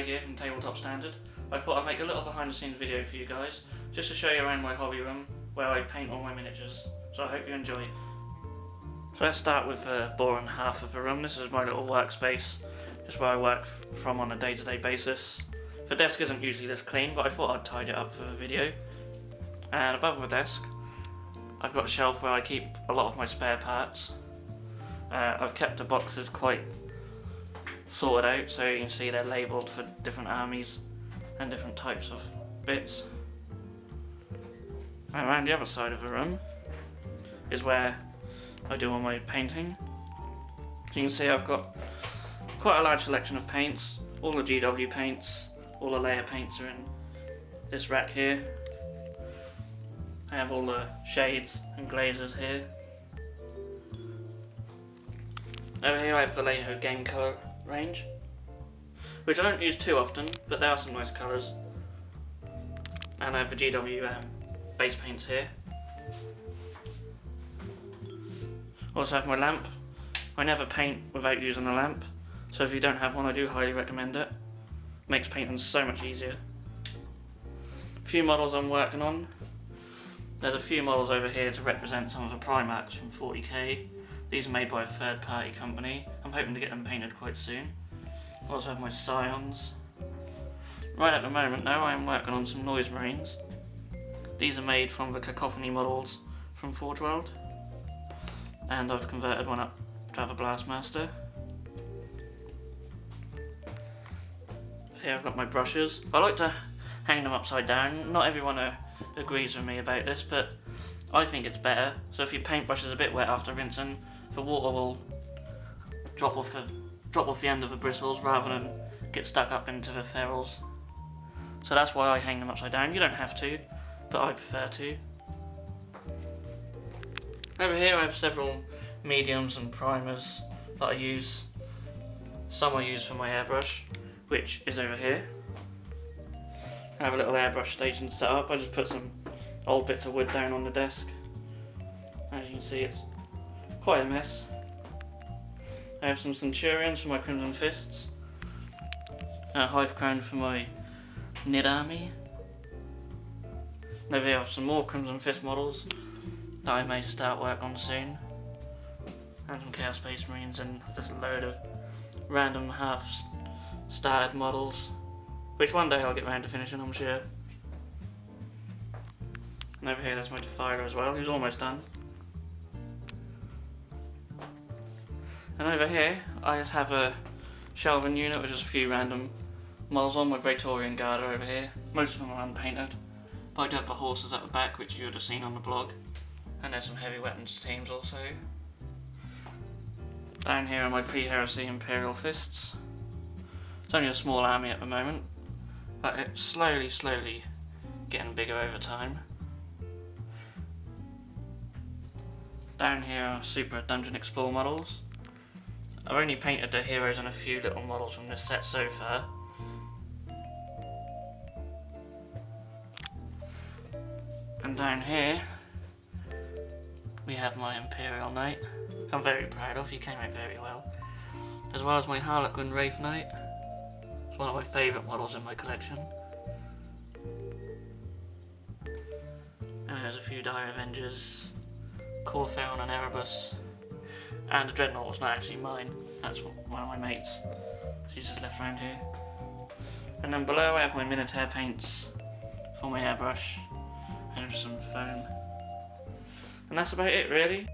here from Tabletop Standard. I thought I'd make a little behind the scenes video for you guys, just to show you around my hobby room where I paint all my miniatures. So I hope you enjoy. So let's start with the boring half of the room. This is my little workspace, just where I work from on a day-to-day basis. The desk isn't usually this clean, but I thought I'd tidy it up for the video. And above my desk, I've got a shelf where I keep a lot of my spare parts. I've kept the boxes quite sorted out, so you can see they're labelled for different armies and different types of bits. And around the other side of the room is where I do all my painting. So you can see I've got quite a large selection of paints. All the GW paints, all the layer paints are in this rack here. I have all the shades and glazes here. Over here I have Vallejo game colour range, which I don't use too often, but there are some nice colours. And I have the GW base paints here. Also have my lamp. I never paint without using a lamp, so if you don't have one, I do highly recommend it. Makes painting so much easier. A few models I'm working on. There's a few models over here to represent some of the Primarchs from 40k. These are made by a third party company. I'm hoping to get them painted quite soon. I also have my Scions. Right at the moment though, I am working on some Noise Marines. These are made from the Cacophony models from Forge World. And I've converted one up to have a Blastmaster. Here I've got my brushes. I like to hang them upside down. Not everyone agrees with me about this, but I think it's better. So if your paintbrush is a bit wet after rinsing, the water will drop off the end of the bristles rather than get stuck up into the ferrules. So that's why I hang them upside down. You don't have to, but I prefer to. Over here I have several mediums and primers that I use. Some I use for my airbrush, which is over here. I have a little airbrush station set up. I just put some old bits of wood down on the desk. As you can see, it's quite a mess. I have some Centurions for my Crimson Fists, and a Hive Crown for my Nid Army. Over here I have some more Crimson Fist models that I may start work on soon, and some Chaos Space Marines, and just a load of random half-started models, which one day I'll get round to finishing, I'm sure. And over here there's my Defiler as well, who's almost done. And over here I just have a shelving unit with just a few random models on. My Praetorian Guard are over here. Most of them are unpainted, but I do have the horses at the back, which you would have seen on the blog. And there's some heavy weapons teams also. Down here are my pre-heresy Imperial Fists. It's only a small army at the moment, but it's slowly getting bigger over time. Down here are Super Dungeon Explorer models. I've only painted the heroes and a few little models from this set so far. And down here we have my Imperial Knight. I'm very proud of, he came out very well. As well as my Harlequin Wraith Knight. It's one of my favourite models in my collection. And there's a few Dire Avengers, Corthaeron and Erebus. And the Dreadnought was not actually mine, that's one of my mates. She's just left around here. And then below I have my Minotaur paints for my airbrush, and some foam. And that's about it really.